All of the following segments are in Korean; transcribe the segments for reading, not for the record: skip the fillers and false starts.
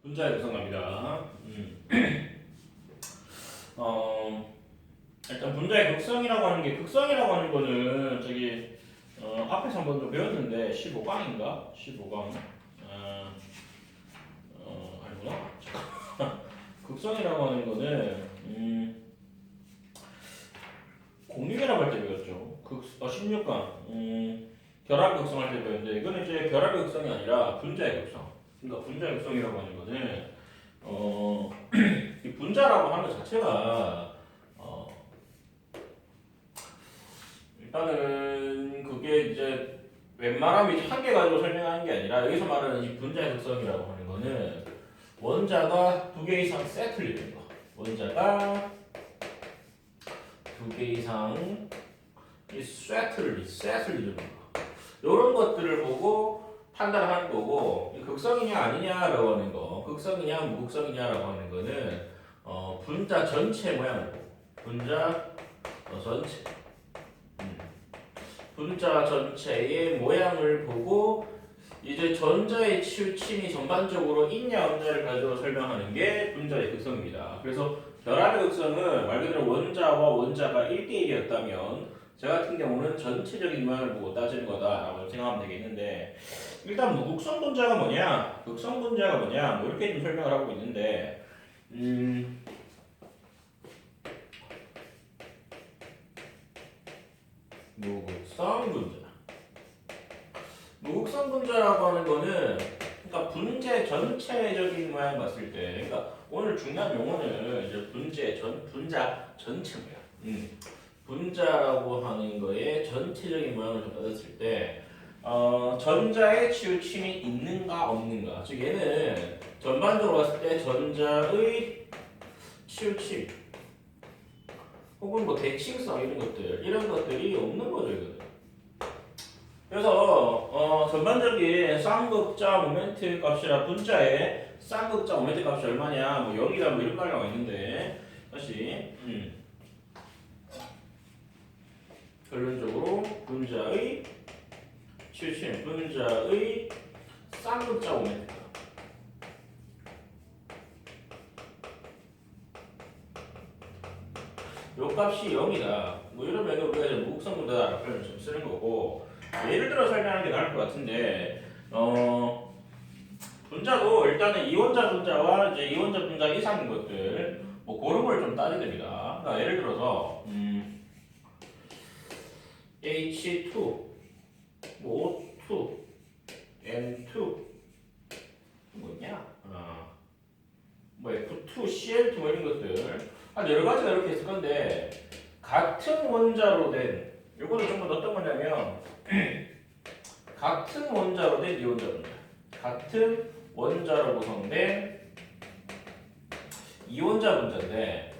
분자의 극성 갑니다. 일단 분자의 극성이라고 하는 게 극성이라고 하는 거는 저기 앞에서 한번 좀 배웠는데 15강인가? 15강 아니구나. 극성이라고 하는 거는 공유결합 할 때 배웠죠. 16강 결합 극성할 때 배웠는데 이거는 이제 결합의 극성이 아니라 분자의 극성. 그러니까 분자의 극성이라고 하는 거는 이 분자라고 하는 것 자체가 일단은 그게 이제 웬만하면 이제 한 개 가지고 설명하는 게 아니라 여기서 말하는 이 분자의 극성이라고 하는 거는 원자가 두 개 이상 세트를 이루는 거. 원자가 두 개 이상 이 세트를 이루는 거. 이런 것들을 보고 판단하는 거고 극성이냐 아니냐라고 하는 거, 극성이냐 무극성이냐라고 하는 거는 분자 전체 모양을 보고 분자 전체 분자 전체의 모양을 보고 이제 전자의 치우침이 전반적으로 있냐 없냐를 가지고 설명하는 게 분자의 극성입니다. 그래서 결합의 극성은 말 그대로 원자와 원자가 1대1이었다면 저 같은 경우는 전체적인 모양을 보고 따지는 거다라고 생각하면 되겠는데 일단 무극성 분자가 뭐냐, 극성 분자가 뭐냐 뭐 이렇게 좀 설명을 하고 있는데 무극성 분자 무극성 분자라고 하는 거는 그러니까 분자 전체적인 모양 봤을 때 그러니까 오늘 중요한 용어는 이제 분자 전체 모양 분자라고 하는 거에 전체적인 모양을 좀 받았을 때 전자의 치우침이 있는가 없는가 즉 얘는 전반적으로 봤을 때 전자의 치우침 혹은 뭐 대칭성 이런 것들이 없는 거죠 이거는. 그래서 전반적인 쌍극자 모멘트 값이라 분자의 쌍극자 모멘트 값이 얼마냐 뭐 0이다 뭐 이런 말이 있는데 다시 결론적으로 분자의 치우침 분자의 쌍극자 모멘트 요 값이 0이다 뭐 이러면 우리가 이제 무극성 분자라는 표현을 좀 쓰는 거고 예를 들어 설명하는 게 나을 것 같은데 분자도 일단은 이원자 분자와 이제 이원자 분자 이상인 것들 뭐 그런 걸 좀 따져야 됩니다. 그러니까 예를 들어서 H2, 뭐 O2, N2 뭐냐? 뭐 F2, CL2 뭐 이런 것들 한 여러 가지가 이렇게 있을 건데 같은 원자로 된 요거는 전부 어떤 거냐면 같은 원자로 된 이원자 분자 같은 원자로 구성된 이원자 분자인데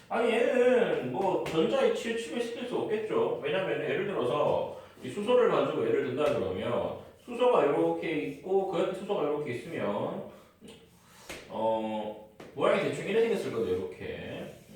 아니 얘는 뭐 전자의 치우침을 시킬 수 없겠죠. 왜냐면 예를 들어서 이 수소를 가지고 예를 든다 그러면 수소가 이렇게 있고 그 옆에 수소가 이렇게 있으면 모양이 대충 이렇게 생겼을 건데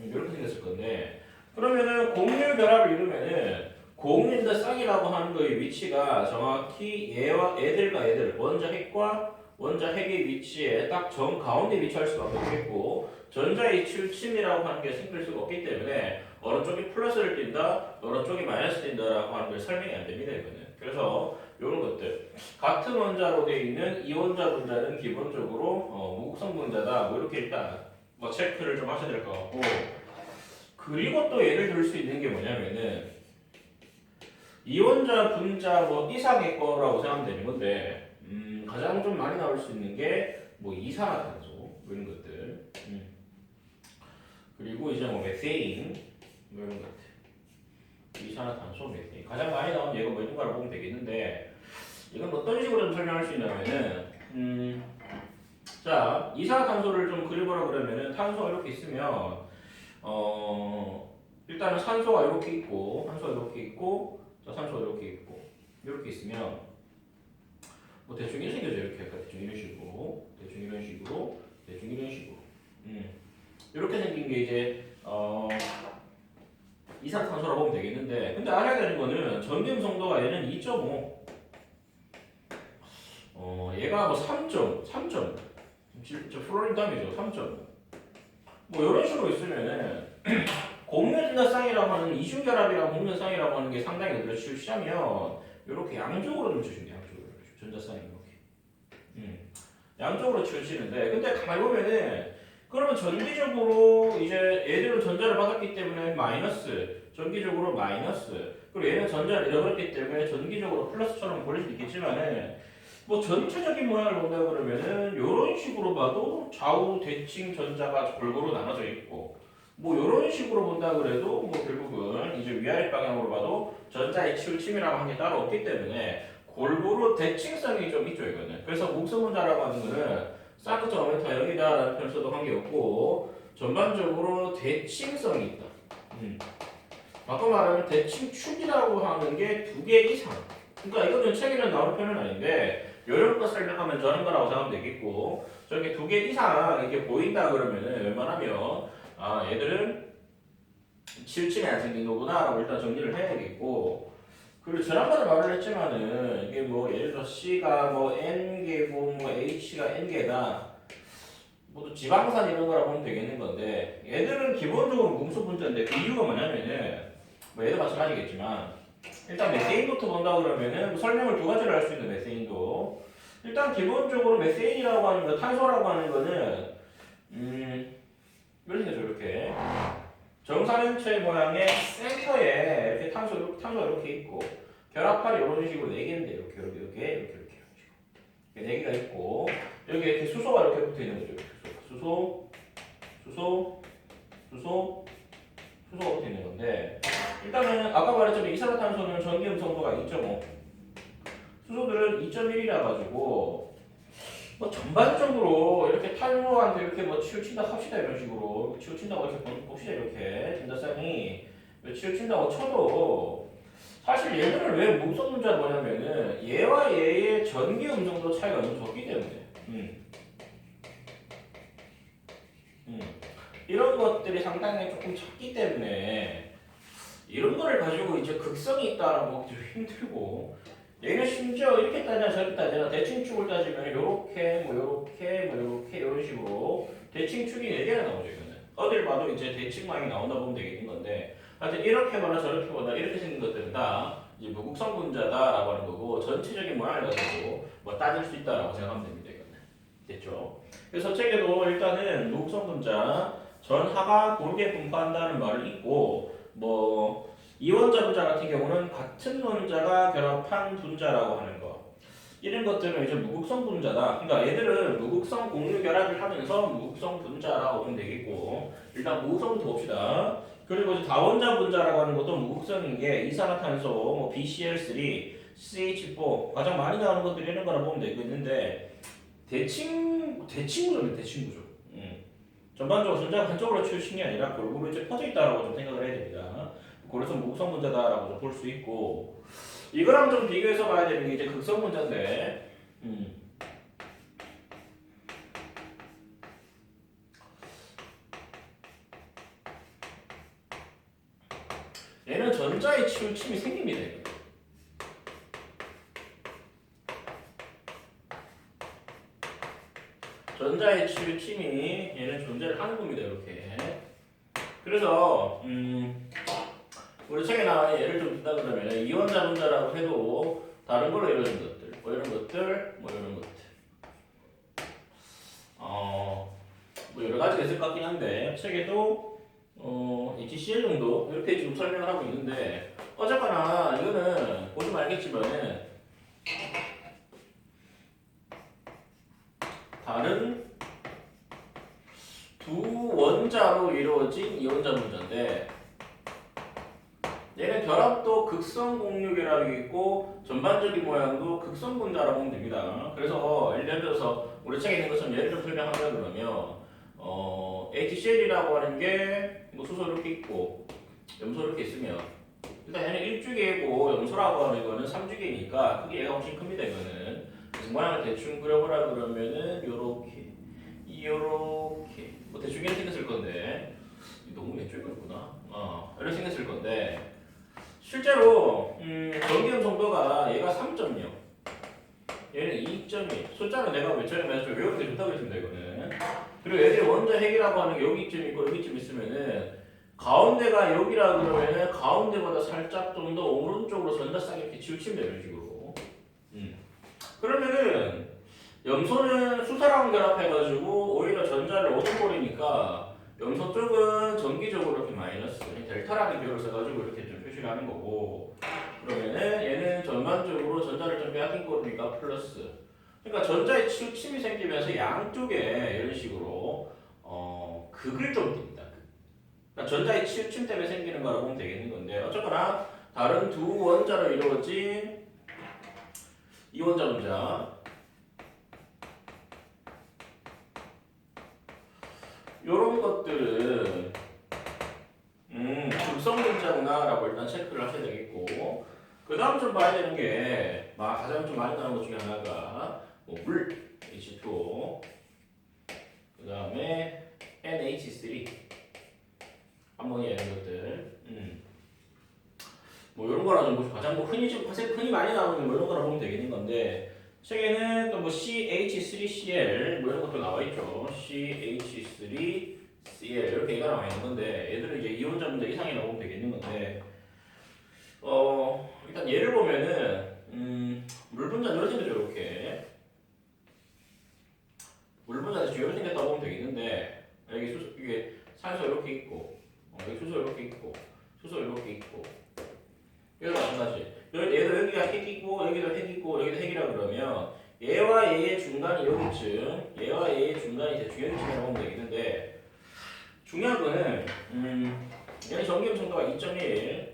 이렇게 생겼을 건데 그러면은 공유 결합을 이루면은 공유인데 쌍이라고 하는 거의 위치가 정확히 얘와 얘들 원자 핵과 원자 핵의 위치에 딱 정 가운데 위치할 수밖에 없겠고 전자의 치우침이라고 하는 게 생길 수가 없기 때문에 어느 쪽이 플러스를 띈다 어느 쪽이 마이너스 띈다라고 하는 게 설명이 안 됩니다 이거는. 그래서 이런 것들 같은 원자로 되어 있는 이원자 분자는 기본적으로 무극성 분자다 뭐 이렇게 일단 뭐 체크를 좀 하셔야 될 것 같고 그리고 또 예를 들 수 있는 게 뭐냐면은 이원자 분자 뭐 이상의 거라고 생각하면 되는 건데 가장 좀 많이 나올 수 있는 게 뭐 이산화탄소 뭐 이런 것들 그리고 이제 뭐 메세인 뭐 이런 것들 이산화탄소 메세인 가장 많이 나온 얘가 뭐 이런 거라고 보면 되겠는데 이건 어떤 식으로 좀 설명할 수 있냐면은 자 이산화탄소를 좀 그려보라 그러면은 탄소가 이렇게 있으면 일단은 산소가 이렇게 있고 산소가 이렇게 있고 자 산소가 이렇게 있으면 뭐 대충 이렇게 생겨져 이렇게 약간 대충 이런 식으로 이렇게 생긴 게 이제 이산탄소라고 보면 되겠는데 근데 알아야 되는 거는 전기음 성도가 얘는 2.5 얘가 뭐 3점, 저 플로린 담이죠. 3점. 뭐 이런 식으로 있으면은 공유전자쌍이라고 하는 이중결합이랑 공유전자쌍이라고 하는 게 상당히 우리가 치우치자면 이렇게 양쪽으로 좀 치우면 돼. 양쪽으로 전자쌍이 이렇게. 양쪽으로 치우치는데 근데 가만히 보면은 그러면 전기적으로 이제 얘들은 전자를 받았기 때문에 마이너스, 전기적으로 마이너스, 그리고 얘는 전자를 잃어버렸기 때문에 전기적으로 플러스처럼 보일 수 있겠지만은 뭐 전체적인 모양을 본다 그러면은 이런 식으로 봐도 좌우 대칭 전자가 골고루 나눠져 있고 뭐 이런 식으로 본다 그래도 뭐 결국은 이제 위아래 방향으로 봐도 전자의 치우침이라고 하는 게 따로 없기 때문에 골고루 대칭성이 좀 있죠 이거는. 그래서 목성분자라고 하는 거는 사이드점 오메타 여기다라는 표현 써도 관계없고 전반적으로 대칭성이 있다. 바꿔 말하면 대칭축이라고 하는 게 2개 이상. 그러니까 이거는 책에는 나오는 표현은 아닌데 이런 거 설명하면 저런 거라고 생각하면 되겠고 저게 2개 이상 이렇게 보인다 그러면은 웬만하면 아 얘들은 치우침이 안 생긴 거구나 라고 일단 정리를 해야 되겠고 그리고 지난번에 말을 했지만은 이게 뭐 예를 들어 C가 뭐 N개고 뭐 H가 N개다 모두 지방산 이런 거라고 보면 되겠는 건데 얘들은 기본적으로 무금속 분자인데 그 이유가 뭐냐면은 뭐 얘도 마찬가지겠지만 일단 메세인부터 본다 그러면은 뭐 설명을 2가지로 할 수 있는 메세인도 일단 기본적으로 메세인이라고 하는 거 탄소라고 하는 거는 이렇게 되죠 이렇게 정사면체 모양의 센터에 이렇게 탄소가 이렇게 있고 결합팔이 이런 식으로 4개인데 이렇게 4개가 있고 여기 이렇게 수소가 이렇게 붙어 있는 거죠. 수소가 붙어 있는 건데 일단은 아까 말했지만 이산화탄소는 전기 음성도가 2.5 수소들은 2.1이라 가지고 뭐 전반적으로 이렇게 탄소한테 이렇게 뭐 치우친다 합시다 이런 식으로 치우친다고 이렇게 봅시다 이렇게 전자쌍이 치우친다고 쳐도 사실 얘들은 왜 무금속 분자가 뭐냐면은 얘와 얘의 전기 음성도 차이가 너무 적기 때문에 이런 것들이 상당히 조금 적기 때문에 이런 거를 가지고 이제 극성이 있다라고 하기 좀 힘들고 얘는 심지어 이렇게 따지나 저렇게 따지나 대칭축을 따지면 요렇게 이런 식으로 대칭축이 4개가 나오죠 이거는 어딜 봐도 이제 대칭망이 나온다 보면 되겠는 건데 하여튼 이렇게 보나 저렇게 보나 이렇게 생긴 것들은 다 이제 무극성 분자다라고 하는 거고 전체적인 모양을 가지고 뭐 따질 수 있다라고 생각하면 됩니다 이거는 됐죠? 그래서 책에도 일단은 무극성 분자 전하가 고르게 분포한다는 말을 있고 뭐 이원자 분자 같은 경우는 같은 원자가 결합한 분자라고 하는 거 이런 것들은 이제 무극성 분자다. 그러니까 얘들은 무극성 공유 결합을 하면서 무극성 분자라고 보면 되겠고 일단 무극성부터 봅시다. 그리고 이제 다원자 분자라고 하는 것도 무극성인 게 이산화탄소, 뭐 BCl3, CH4 가장 많이 나오는 것들이 이런 거라 보면 되겠는데 대칭구조입니다. 대칭구조. 전반적으로 전자가 한쪽으로 치우친 게 아니라 골고루 이제 퍼져 있다라고 좀 생각을 해야 됩니다. 그래서 무극성 분자다라고 좀 볼 수 있고 이거랑 좀 비교해서 봐야 되는 게 이제 극성 분자인데 얘는 전자의 치우침이 생깁니다. 전자의 치우침이 얘는 존재를 하는 겁니다. 이렇게. 그래서 우리 책에 나와 예를 좀 든다 그러면 이원자 분자라고 해도 다른 걸로 이루어진 것들, 뭐 이런 것들, 뭐 여러 가지가 있을 것 같긴 한데 책에도 HCl 정도 이렇게 지금 설명을 하고 있는데 어쨌거나 이거는 보시면 알겠지만은 다른 두 원자로 이루어진 이원자 분자인데 얘는 결합도 극성 공유 결합이 있고 전반적인 모양도 극성 분자라고 보면 됩니다. 그래서 예를 들어서 우리 책에 있는 것처럼 예를 좀 설명하자 그러면 HCl이라고 하는 게 뭐 수소 이렇게 있고 염소 이렇게 있으면 일단 얘는 1주기이고 염소라고 하는 거는 3주기니까 크게 얘가 훨씬 큽니다. 이거는 그래서 모양을 대충 그려보라 그러면은 요렇게 뭐 대충 이렇게 생겼을 건데 너무 왼쪽이었구나. 이렇게 생겼을 건데 실제로 전기 음성도가 얘가 3.0 얘는 2.2. 숫자는 내가 외쳐내면서 좀 외우는 게 좋다고 했습니다, 이거는. 그리고 얘들이 원자 핵이라고 하는 게 여기쯤 있고 여기쯤 있으면은 가운데가 여기라 그러면은 가운데보다 살짝 좀 더 오른쪽으로 전자쌍 이렇게 치우치면 돼요, 이런 식으로. 그러면은 염소는 수소랑 결합해가지고 오히려 전자를 얻어버리니까 염소 쪽은 전기적으로 이렇게 마이너스, 델타라는 비율을 써가지고 이렇게 좀 표시를 하는 거고, 그러면은 얘는 전반적으로 전자를 좀 빼앗긴 거니까 플러스. 그러니까 전자의 치우침이 생기면서 양쪽에 이런 식으로 극을 좀 띈다. 그러니까 전자의 치우침 때문에 생기는 거라고 보면 되겠는 건데, 어쨌거나 다른 두 원자로 이루어진 이원자 분자, 요런 것들은 극성 분자구나라고 일단 체크를 하셔야 되겠고, 그 다음 좀 봐야 되는 게 가장 좀 많이 나오는 것 중에 하나가 물, H2O, 그 다음에 NH3, 암모니아 이런 것들. 이런 거라 좀 가장 흔히 많이 나오는 이런 거라 보면 되겠는 건데, 책에는 또 CH3Cl 이런 것도 나와 있죠. CH3Cl 이렇게 얘가 나와 있는 건데, 얘들은 이제 이온자 분자 이상이 나오면 되겠는 건데, 일단 얘를 보면은 물 분자는 이렇게 생겼죠, 이렇게. 물 분자는 이렇게 생겼다고 보면 되겠는데, 여기 이게 산소 이렇게 있고, 여기 수소 이렇게 있고, 수소 이렇게 있고, 여기도 마찬가지. 얘도 여기가 핵이고, 여기도 핵이고, 여기도 핵이라 그러면 얘와 얘의 중간이 여기쯤, 얘와 얘의 중간이 이제 주연층이라고 보면 되겠는데, 중요한 거는 얘는 전기음 성도가 2.1,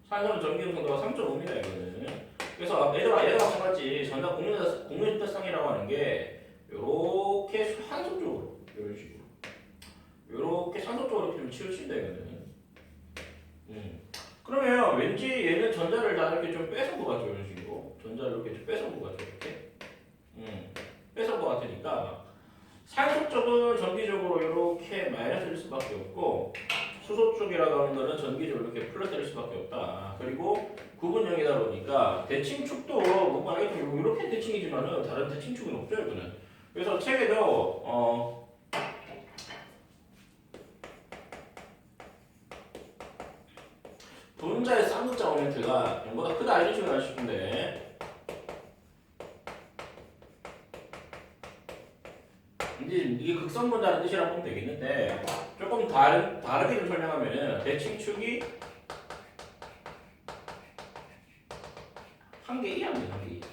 산소는 전기음 성도가 3.5입니다, 이거는. 그래서 얘도 마찬가지 전자 공유집합상이라고 하는 게 요렇게 산소 쪽으로, 이런 식으로. 요렇게 산소 쪽으로 좀 치우친다, 이거는. 그러면 왠지 얘는 전자를 다 이렇게 좀 뺏은 것 같죠, 이런 식으로. 전자를 이렇게 좀 뺏은 것 같죠, 이렇게. 뺏은 것 같으니까 산소 쪽은 전기적으로 이렇게 마이너스일 수밖에 없고, 수소 쪽이라고 하는 거는 전기적으로 이렇게 플러스일 수밖에 없다. 그리고 구분형이다 보니까 대칭축도 뭔가 이렇게 대칭이지만은 다른 대칭축은 없죠, 이거는. 그래서 책에도 분자의 쌍극자 모멘트가 0보다 크다 이런 식으로 하실 건데, 이제 이게 극성 분자는 뜻이라고 보면 되겠는데, 조금 다르게 좀 설명하면은 대칭축이 한 개 이하입니다, 한 개 이하.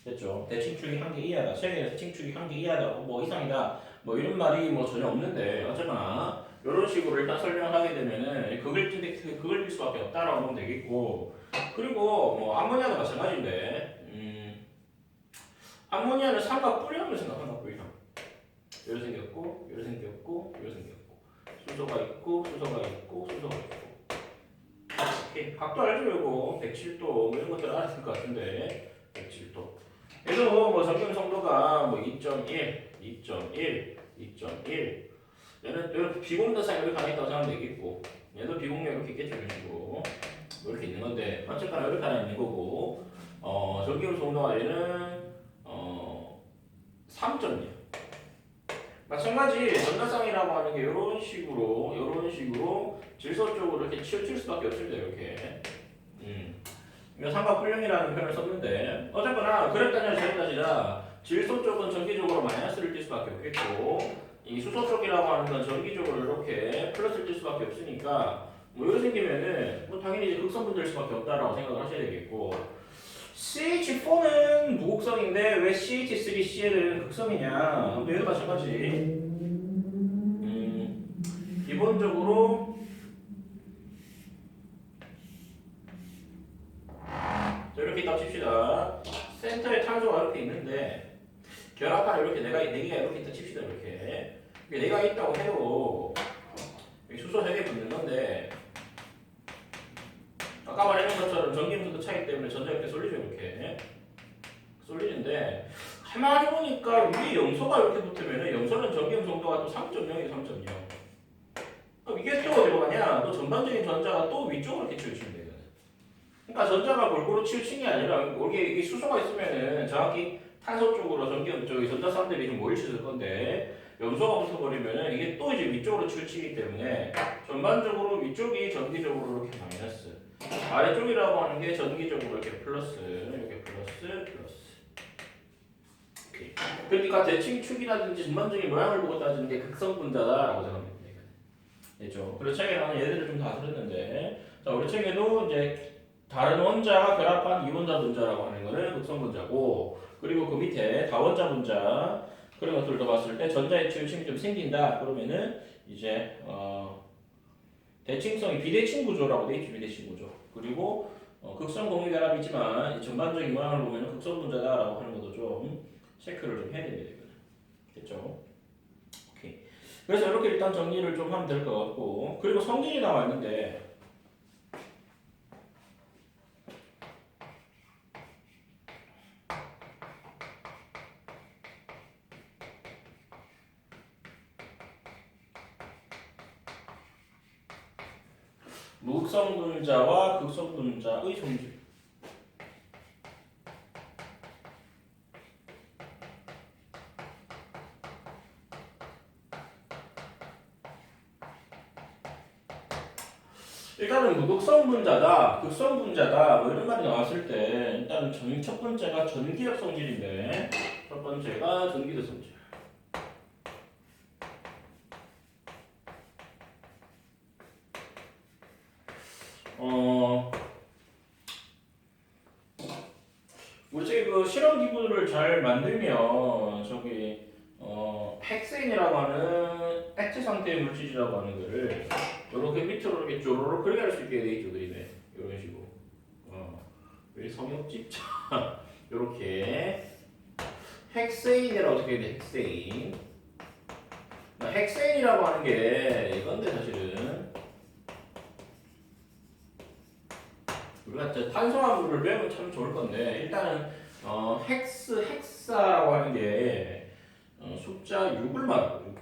됐죠? 대칭축이 한 개 이하다. 책에는 대칭축이 한 개 이하다, 뭐 이상이다, 뭐 이런 말이 뭐 전혀 없는데, 어쩌나 이런 식으로 일단 설명하게 되면은 극을 띌 수밖에 없다라고 보면 되겠고, 그리고 뭐 암모니아도 마찬가지인데, 암모니아는 삼각뿔형을 생각한다, 뿔형. 요래 생겼고, 요래 생겼고, 요래 생겼고, 수소가 있고, 수소가 있고, 수소가 있고. 오케이. 각도 알죠, 이거 107도 뭐 이런 것들 알아야 될 것 같은데, 107도. 얘도 뭐 전기음 성도가 뭐 2.1, 2.1, 2.1. 얘는 이렇게 비공전상 이렇게 하나 있다고 생각하면 되겠고, 얘도 비공유 이렇게 있겠죠, 이런 식으로. 뭐 이렇게 있는 건데, 어쨌거나 이렇게 하나 있는 거고, 전기음 성도가 얘는 3.0. 마찬가지 전자쌍이라고 하는 게 이런 식으로 질소 쪽으로 이렇게 치우칠 수밖에 없습니다, 이렇게. 이거 삼각불량이라는 표현을 썼는데, 어쨌거나 그랬다냐 저랬다지라 질소 쪽은 전기적으로 마이너스를 띌 수밖에 없겠고, 이 수소 쪽이라고 하는 건 전기적으로 이렇게 플러스를 띌 수밖에 없으니까, 뭐 이렇게 생기면은 뭐 당연히 이제 극성분될 수밖에 없다라고 생각을 하셔야 되겠고, CH4는 무극성인데 왜 CH3Cl은 극성이냐? 얘도 마찬가지. 기본적으로 이렇게 딱 칩시다. 센터에 탄소가 이렇게 있는데 결합판 이렇게 네 개가 이렇게 있다 칩시다. 이렇게 네 개가 있다고 해도 수소 3개 붙는 건데, 아까 말했던 것처럼 전기음수도 차기 때문에 전자 이렇게 쏠리죠, 이렇게 쏠리는데, 가만히 보니까 위에 염소가 이렇게 붙으면 염소는 전기음 성도가 또 3.0이에요, 3.0. 그럼 이게 또 어디로 가냐? 또 전반적인 전자가 또 위쪽으로 이렇게 치우치면 되거든. 그러니까 전자가 골고루 치우친 게 아니라 여기 이 수소가 있으면은 정확히 탄소 쪽으로 저기 전자쌍들이 좀 모일 건데 염소가 붙어버리면은 이게 또 이제 위쪽으로 치우치기 때문에 전반적으로 위쪽이 전기적으로 이렇게 마이너스, 아래쪽이라고 하는 게 전기적으로 이렇게 플러스, 이렇게 플러스. 오케이. 그러니까 대칭축이라든지 전반적인 모양을 보고 따지는 게 극성분자다라고 생각합니다. 됐죠? 그래서 책에 나오는 예들을 좀 다스렸는데, 자 우리 책에도 이제 다른 원자가 결합한 이원자 분자라고 하는 거는 극성분자고, 그리고 그 밑에 다원자 분자 그런 것들을 더 봤을 때 전자의 치우침이 좀 생긴다. 그러면은 이제 대칭성이 비대칭 구조라고 돼 있죠. 비대칭 구조. 그리고 극성 공유 결합이지만 전반적인 모양을 보면은 극성 분자다라고 하는 것도 좀 체크를 좀 해야 됩니다. 이거는. 됐죠? 오케이. 그래서 이렇게 일단 정리를 좀 하면 될 것 같고, 그리고 성질이 나와 있는데. 무극성 분자와 극성 분자의 성질. 일단은 무극성 분자다, 극성 분자다, 뭐 이런 말이 나왔을 때 일단 첫 번째가 전기력 성질인데, 첫 번째가 전기력 성질. 우리 저기 그 실험 기구를 잘 만들면 저기 헥센이라고 하는 액체 상태의 물질이라고 하는 거를 이렇게 밑으로 이렇게 쪼로록 그렇게 할 수 있게 돼 있죠, 그림에. 이런 식으로. 왜 성이 없지? 이렇게 헥세인이라고 어떻게 돼? 헥세인. 헥세인이라고 하는 게 이건데 사실은 우리가 탄소화물을 배우면 참 좋을 건데, 일단은 헥사라고 하는 게 숫자 6을 말하고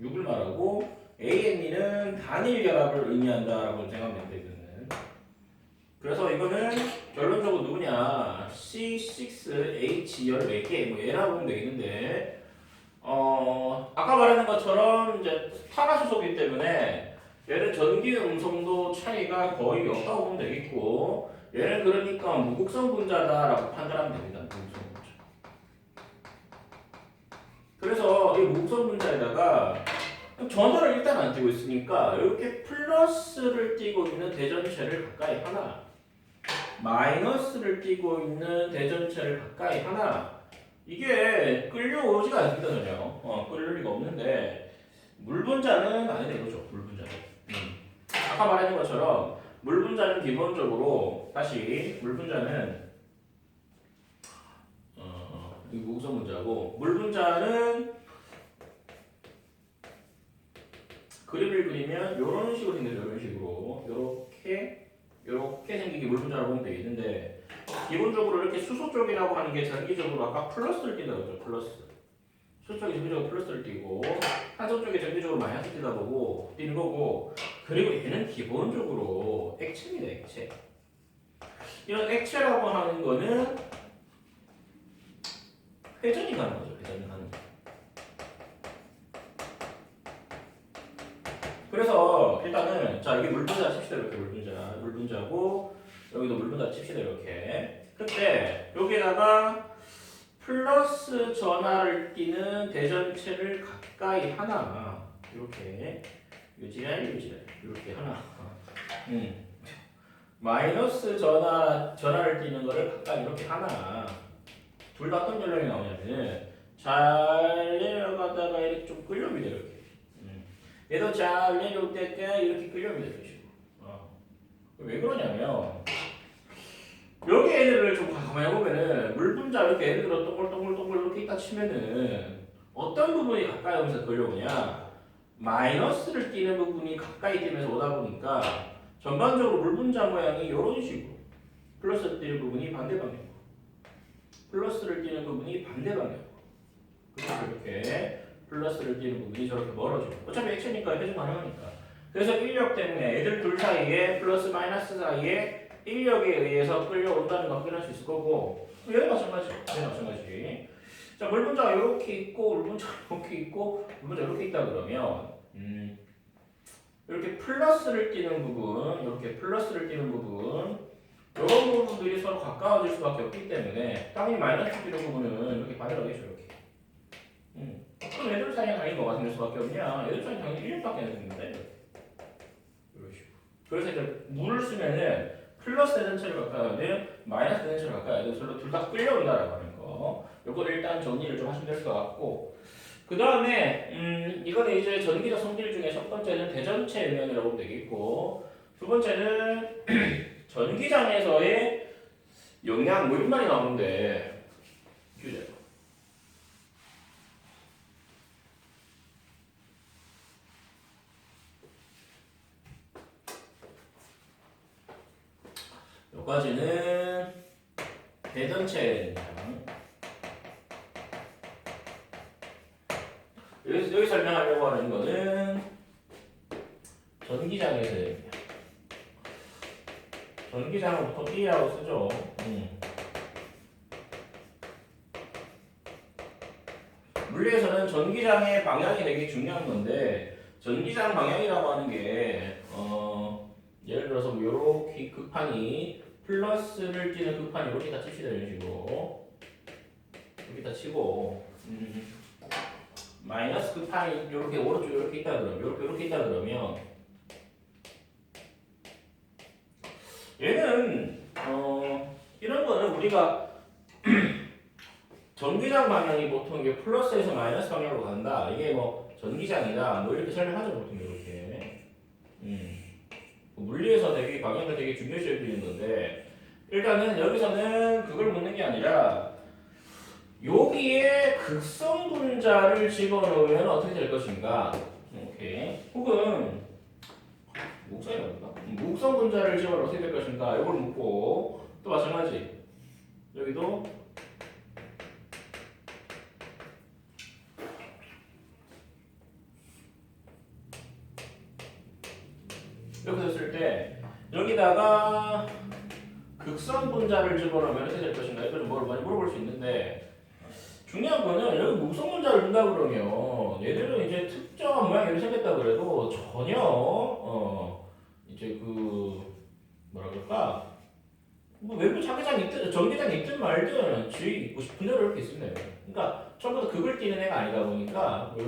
6을 말하고 ANE는 단일 결합을 의미한다라고 생각하면 되거든. 그래서 이거는 결론적으로 누구냐? C6H14개 뭐 얘라고 보면 되겠는데, 아까 말한 것처럼 이제 탄화수소이기 때문에 얘는 전기 음성도 차이가 거의 없다고 보면 되겠고, 얘는 그러니까 무극성 분자다라고 판단하면 됩니다. 무극성 분자. 그래서 이 무극성 분자에다가 전원을 일단 안 띄고 있으니까 이렇게 플러스를 띄고 있는 대전체를 가까이 하나, 마이너스를 띄고 있는 대전체를 가까이 하나, 이게 끌려오지가 않습니다. 전혀. 끌릴 리가 없는데, 물분자는 아니다 이거죠. 물분자는. 아까 말했던 것처럼 물분자는 기본적으로, 다시 물분자는 이 무극성 분자고, 물분자는 그림을 그리면 이런 식으로 생겨요. 이런 식으로 이렇게 생기게 물분자라고 보면 되겠는데, 기본적으로 이렇게 수소 쪽이라고 하는 게 전기적으로 아까 플러스를 띈다고 했죠. 플러스. 수소 쪽이 전기적으로 플러스를 띄고, 탄소 쪽이 전기적으로 마이너스를 띄는 거고, 그리고 얘는 기본적으로 액체입니다. 액체. 이런 액체라고 하는 거는 회전이 가는 거죠. 회전이 가는 거. 그래서 일단은 자, 이게 물분자 칩시다. 이렇게 물분자고, 여기도 물분자 칩시다. 이렇게. 그때 여기에다가 플러스 전하를 띠는 대전체를 가까이 하나, 이렇게 유지랄 이렇게 하나, 마이너스 전하를 띠는 거를 가까이 이렇게 하나, 둘 다 어떤 연령이 나오냐면 잘 내려가다가 이렇게 좀 끌려옵니다. 이렇게. 얘도 잘 내려올 때 이렇게 끌려옵니다. 이런 식으로. 왜 그러냐면 여기 애들을 좀 가만히 보면은 물분자 이렇게 예를 들어 동글동글 이렇게 있다 치면은 어떤 부분이 가까이 오면서 걸려오냐, 마이너스를 띄는 부분이 가까이 뛰면서 오다 보니까 전반적으로 물분자 모양이 이런 식으로 플러스를 띄는 부분이 반대 방향, 플러스를 띄는 부분이 반대 방향, 그래서 이렇게 플러스를 띄는 부분이 저렇게 멀어지고, 어차피 액체니까 회전 가능하니까. 그래서 인력 때문에 애들 둘 사이에 플러스 마이너스 사이에 인력에 의해서 끌려온다는 거 확인할 수 있을 거고 얘도 마찬가지. 얘도 마찬가지. 자, 물 분자가 이렇게 있고 물 분자가 이렇게 있고 물 분자가 이렇게 있다 그러면 이렇게 플러스를 띄는 부분, 이렇게 플러스를 띄는 부분 이런 부분들이 서로 가까워질 수밖에 없기 때문에 당연히 마이너스 띄는 부분은 이렇게 반대로겠죠. 이렇게. 그럼 애들 사이에 당연히 뭐가 생길 수밖에 없냐? 애들 사이에 당연히 1밖에 안 생긴다. 이런 식으로. 그래서 이제 물을 쓰면은 플러스 대전체를 가까이 하든 마이너스 대전체를 가까이 하든 서로 둘 다 끌려온다라고 하는 거. 요거 일단 정리를 좀 하시면 될 것 같고 그 다음에 이거는 이제 전기적 성질 중에 첫 번째는 대전체 유형이라고 보면 되겠고 두 번째는 전기장에서의 영향 뭐 이런 말이 나오는데 규제. 여기까지는 대전체 영향. 여기 설명하려고 하는 거는 전기장에서의 영향. 전기장은 보통 E라고 쓰죠. 물리에서는 전기장의 방향이 되게 중요한 건데 전기장 방향이라고 하는 게 예를 들어서 뭐 이렇게 극판이 플러스를 띄는 극판이 이렇게 다 칩시다 이런 식으로 이렇게 다 치고 마이너스 극판이 이렇게 오른쪽 이렇게 있다 그러면 이렇게 있다 그러면 얘는 이런 거는 우리가 전기장 방향이 보통 이게 플러스에서 마이너스 방향으로 간다. 이게 뭐 전기장이다. 뭐 이렇게 설명하죠 보통 이렇게. 물리에서 되게 방향을 되게 중요시 여기는 건데 일단은 여기서는 그걸 묻는 게 아니라 여기에 극성 분자를 집어넣으면 어떻게 될 것인가. 오케이. 혹은 목성이라든가 목성 분자를 집어넣으면 어떻게 될 것인가. 이걸 묻고 또 마찬가지. 여기도 이렇게 됐을 때 여기다가 극성 분자를 집어넣으면 어떻게 될 것인가 이걸 많이 물어볼 수 있는데 중요한 거는 여기 목성 분자를 준다 그러면 얘들은 이제 특정한 모양이 이렇게 생겼다 그래도 전혀 이제 그 뭐라 그럴까 뭐 외부 자기장이 있든 전기장이 있든 말든 지 있고 싶은 대로 이렇게 있으면 돼요. 그러니까 처음부터 극을 띄는 애가 아니다 보니까 뭐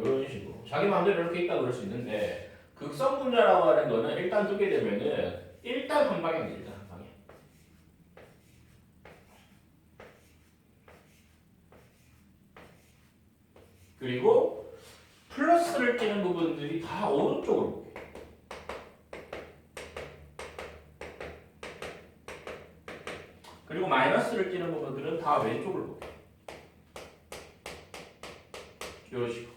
이런 식으로 자기 마음대로 이렇게 있다 그럴 수 있는데 극성 분자라고 하는 거는 일단 두게 되면은 일단 한 방향입니다. 한 방향. 그리고 플러스를 띄는 부분들이 다 오른쪽으로 볼게요. 그리고 마이너스를 띄는 부분들은 다 왼쪽을 볼게요. 이런 식으로.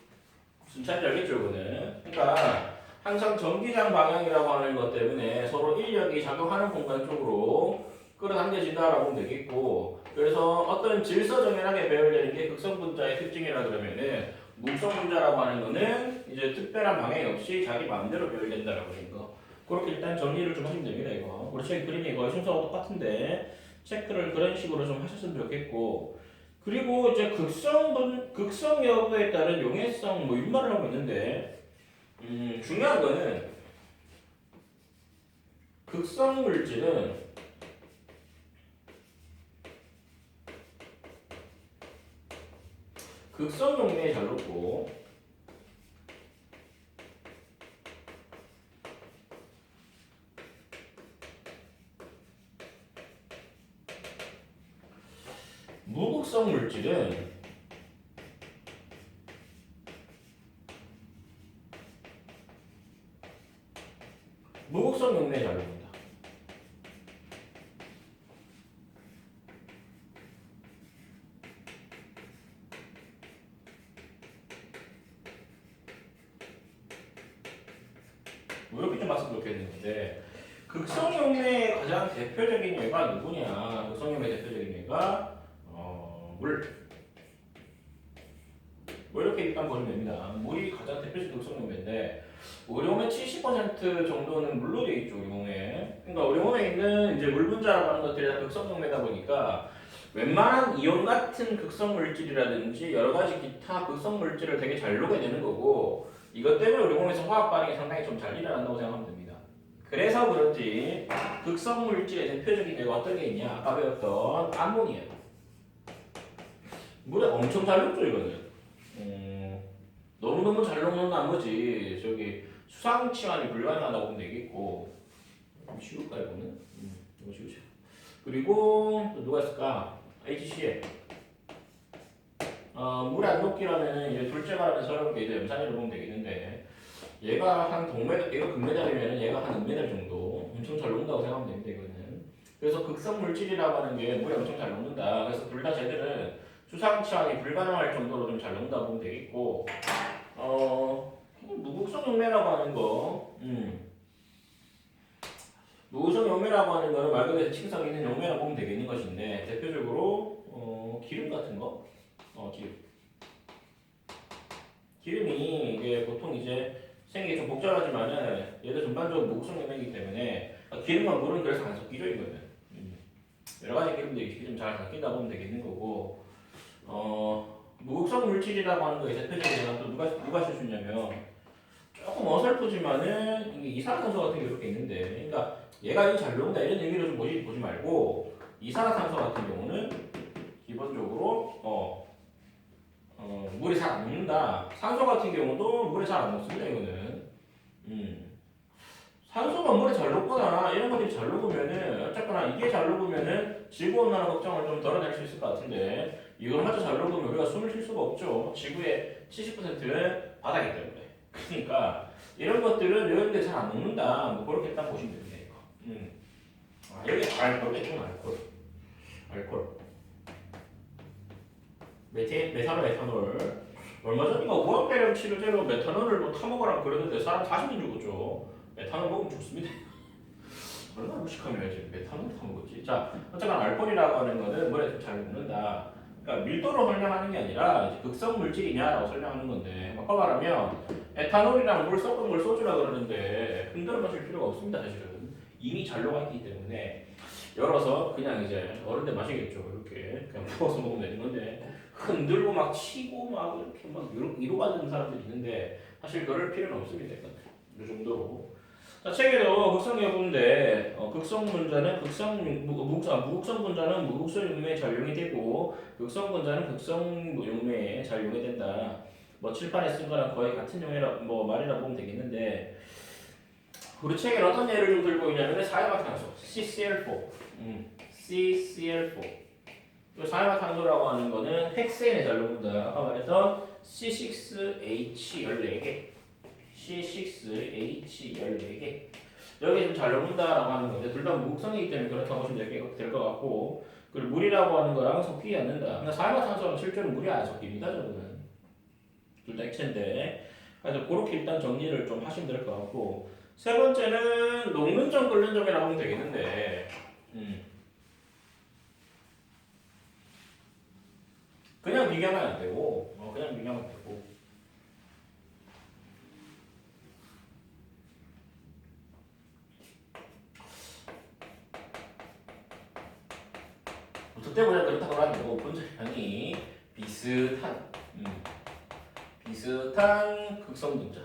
무슨 차이인지 알겠죠, 이거는? 그러니까 항상 전기장 방향이라고 하는 것 때문에 서로 인력이 작용하는 공간 쪽으로 끌어당겨진다라고 보면 되겠고 그래서 어떤 질서정연하게 배열되는 게 극성 분자의 특징이라 그러면은 목성 분자라고 하는 거는 이제 특별한 방향이 없이 자기 마음대로 배열된다라고 하는 거 그렇게 일단 정리를 좀 하시면 됩니다. 이거 우리 책 그림이 거의 순서가 똑같은데 체크를 그런 식으로 좀 하셨으면 좋겠고 그리고 이제 극성 여부에 따른 용해성 뭐 이런 말을 하고 있는데 중요한 거는 극성 물질은 극성 용매에 잘 녹고 무극성 물질은 무극성 용매에 잘 녹는다. 이렇게 좀 봤으면 좋겠는데 극성 용매의 가장 대표적인 예가 누구냐? 극성 용매 대표적인 예가 물. 뭐 이렇게 일단 보시면 됩니다. 물이 가장 대표적인 극성 용매인데 우리 몸의 70% 정도는 물로 되어 있죠. 우리 몸에. 그러니까 우리 몸에 있는 이제 물 분자라고 하는 것들이 다 극성 용매다 보니까 웬만한 이온 같은 극성 물질이라든지 여러 가지 기타 극성 물질을 되게 잘 녹여내는 거고 이것 때문에 우리 몸에서 화학 반응이 상당히 좀 잘 일어난다고 생각하면 됩니다. 그래서 그런지 극성 물질의 대표적인 예가 어떤 게 있냐? 아까 배웠던 암모니아. 물에 엄청 잘 녹죠 이거는. 너무너무 잘 녹는 나머지 저기 수상치환이 불가능하다고 보면 되겠고 쉬울까 이거는? 이거 쉬우죠. 그리고 또 누가 있을까? HCl. 물에 안 녹기라면 이제 둘째 바람에 서러운 게 이제 염산이라고 보면 되겠는데 얘가 한 동메달, 얘가 금메달이면 얘가 한 은메달 정도 엄청 잘 녹는다고 생각하면 됩니다 이거는. 그래서 극성 물질이라고 하는 게 물에 엄청 잘 녹는다. 그래서 둘 다 쟤들은 수상치환이 불가능할 정도로 좀 잘 녹는다고 보면 되겠고 무극성 용매라고 하는 거 무극성 용매라고 하는 거는 말 그대로 칭성 있는 용매라고 보면 되겠는 것인데 대표적으로 기름 같은 거 기름이 이게 보통 이제 생긴 게 좀 복잡하지만은 얘도 전반적으로 무극성 용매이기 때문에 기름과 물은 그래서 안 섞이죠 이거는. 여러 가지 기름들이 좀 잘 섞인다고 보면 되겠는 거고 무극성 물질이라고 하는 거에 대표적인 또 누가 쓸 수 있냐면 조금 어설프지만은 이게 이산화탄소 같은 게 이렇게 있는데 그러니까 얘가 잘 녹는다 이런 의미로 좀 보지 말고 이산화탄소 같은 경우는 기본적으로 물이 잘 안 녹는다. 산소 같은 경우도 물에 잘 안 녹습니다 이거는. 산소가 물에 잘 녹거나 이런 것들이 잘 녹으면은 어쨌거나 이게 잘 녹으면은 지구온난화 걱정을 좀 덜어낼 수 있을 것 같은데 이걸마저 잘 녹으면 우리가 숨을 쉴 수가 없죠. 지구의 70%는 바다이기 때문에. 그러니까 이런 것들은 이런데 잘 안 녹는다. 뭐 그렇게 딱 보시면 됩니다 이거. 여기 알코올이죠 알코올. 메탄올 에탄올. 얼마 전인가 우한폐렴 치료제로 메탄올을 뭐 타먹으라고 그러는데 사람 40인 죽었죠. 메탄올 먹으면 죽습니다. 얼마나 무식하면 지금 메탄올 타먹었지. 자, 어쨌든 알코올이라고 하는 거는 물에 좀 잘 녹는다. 그러니까 밀도로 설명하는 게 아니라 이제 극성 물질이냐라고 설명하는 건데 바꿔 말하면 에탄올이랑 물 섞은 걸 소주라 그러는데 흔들어 마실 필요가 없습니다 사실은. 이미 잘 녹아있기 때문에 열어서 그냥 이제 어른들 마시겠죠. 이렇게 그냥 부어서 먹으면 되는 건데 흔들고 막 치고 막 이렇게 막 위로 받는 사람들이 있는데 사실 그럴 필요는 없습니다. 이 정도로. 자, 책에도 극성 여부인데 극성 분자는 무극성 분자는 무극성 용매에 잘 용해되고 극성 분자는 극성 용매에 잘 용해된다. 뭐 칠판에 쓴 거랑 거의 같은 용해라 뭐 말이라 보면 되겠는데 우리 책에 어떤 예를 좀 들고 있냐면 사이화탄소 CCl4, CCl4. 이 사이화탄소라고 하는 거는 헥세인에 잘 녹는다. 아까 말했던 C6H 14개, C6H 14개. 여기 좀 잘 녹는다라고 하는 건데 둘 다 무극성이기 때문에 그렇다고 보시면 될 것 같고 그리고 물이라고 하는 거랑 섞이지 않는다. 그러니까 사이화탄소랑 실제로 물이 안 섞입니다. 저거는 둘 다 액체인데 그래서 그렇게 일단 정리를 좀 하시면 될 것 같고 세 번째는 녹는 점 끓는 점이라고 하면 되겠는데 그냥 비교하면 안 되고 그냥 비교하면 안 되고 그때 보자 그렇다고 하면 되고 분자량이 비슷한 극성 분자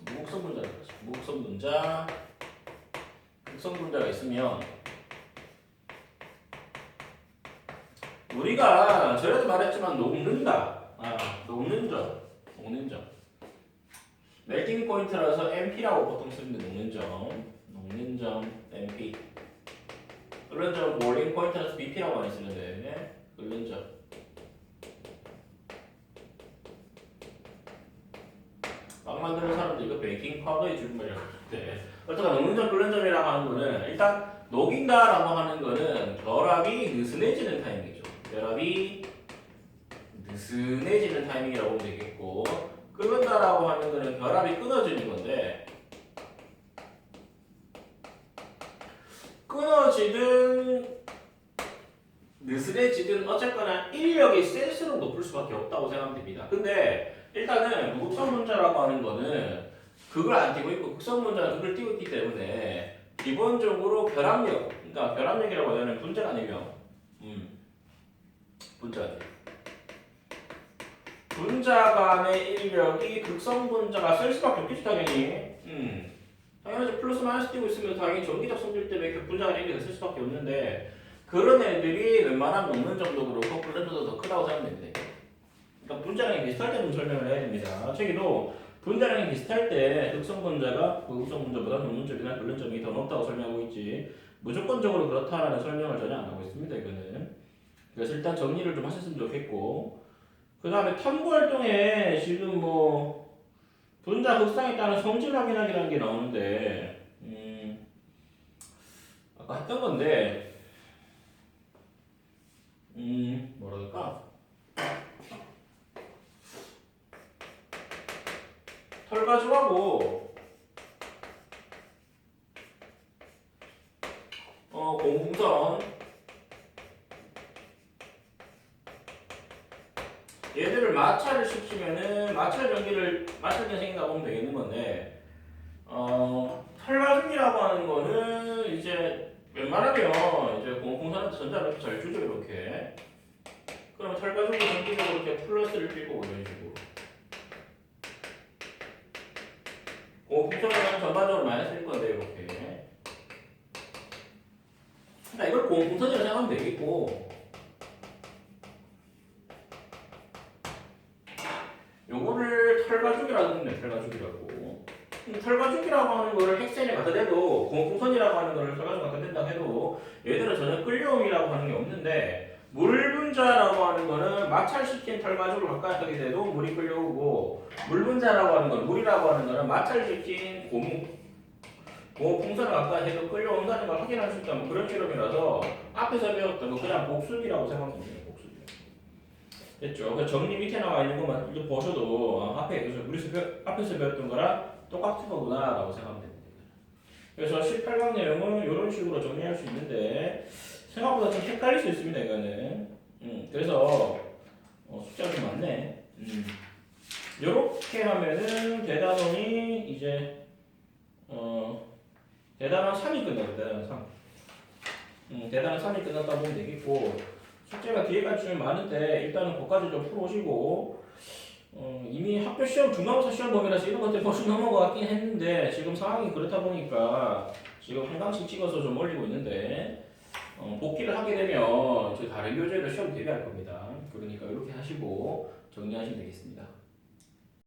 무극성 분자라고 하죠. 무극성 분자 극성 분자가 있으면 우리가 전에도 말했지만 녹는다. 녹는 점. 멜팅 포인트라서 MP라고 보통 쓰는데 녹는 점 MP. 끓는 점 볼링 포인트라서 BP라고 많이 쓰는데 끓는 점. 빵 만드는 사람들 이거 베이킹 파우더의 줄임말이라고 하는데 어쨌든 녹는 점 끓는 점이라고 하는 거는 일단 녹인다라고 하는 거는 결합이 느슨해지는 타이밍이죠. 결합이 느슨해지는 타이밍이라고 보면 되겠고 끓는다라고 하는 거는 결합이 끊어지는 건데 끊어지든 느슨해지든 어쨌거나 인력이 센스로 높을 수밖에 없다고 생각하면 됩니다. 근데 일단은 무극성 분자라고 하는 거는 그걸 안 띄고 있고 극성 분자는 그걸 띄고 있기 때문에 기본적으로 결합력, 그러니까 결합력이라고 하면 분자가 아니면 분자 간의 인력이 극성 분자가 쓸 수밖에 없겠지 당연히. 당연하지. 플러스 마이너스 띄고 있으면 당연히 전기적 성질 때문에 분자 간의 인력이 쓸 수밖에 없는데 그런 애들이 웬만하면 녹는 정도 그렇고 블렌더도 더 크다고 생각하면 됩니다. 그러니까 분자량이 비슷할 때는 설명을 해야 됩니다. 책에도 분자량이 비슷할 때 극성 분자가 극성 분자보다 녹는 점이나 끓는 점이 더 높다고 설명하고 있지 무조건적으로 그렇다라는 설명을 전혀 안 하고 있습니다. 이거는. 그래서 일단 정리를 좀 하셨으면 좋겠고 그 다음에 탐구활동에 지금 뭐 분자 극상에 따른 성질 확인하기라는 게 나오는데 아까 했던 건데 뭐라 그럴까? 털가죽하고 공풍선 얘들을 마찰을 시키면은 마찰 전생긴다고 보면 되겠는 건데 털가죽이라고 하는 거는 이제 웬만하면 이제 공풍선한테 전자를 이렇게 잘 주죠 이렇게. 그러면 털가죽이 전기적으로 이렇게 플러스를 띄고 이런 식으로. 공풍선은 전반적으로 마이너스일 건데 이렇게. 그러니까 이걸 공풍선이라고 생각하면 되겠고. 요거를 털가죽이라고 하면 털가죽이라고. 털가죽이라고 하는 거를 핵센에 갖다 대도 공풍선이라고 하는 거를 털가죽 갖다 댄다고 해도 얘들은 전혀 끌려옴이라고 하는 게 없는데 물분자라고 하는 거는 마찰시킨 털가죽을 가까이 하게 돼도 물이 끌려오고 물분자라고 하는 건 물이라고 하는 거는 마찰시킨 고풍선을 가까이 해도 끌려온다는 걸 확인할 수 있다면 그런 실험이라서 앞에서 배웠던 거 그냥 복습이라고 생각하면 돼요. 복습. 됐죠? 그 정리 밑에 나와 있는 것만 이제 보셔도 앞에서 배웠던 거랑 똑같은 거구나라고 생각하면 됩니다. 그래서 18강 내용은 이런 식으로 정리할 수 있는데 생각보다 좀 헷갈릴 수 있습니다. 이거는. 그래서 숫자가 좀 많네. 이렇게 하면은 대단원이 이제 대단원 3이 끝나요. 대단원 3. 대단원 3이 끝났다 보면 되겠고 숙제가 뒤에까지 좀 많은데 일단은 그것까지 좀 풀어오시고 이미 학교 시험 중간고사 시험 범위라서 이런 것들 벌써 넘어가긴 했는데 지금 상황이 그렇다 보니까 지금 한 강씩 찍어서 좀 올리고 있는데 복귀를 하게 되면 저 다른 교재로 시험 대비할 겁니다. 그러니까 이렇게 하시고 정리하시면 되겠습니다.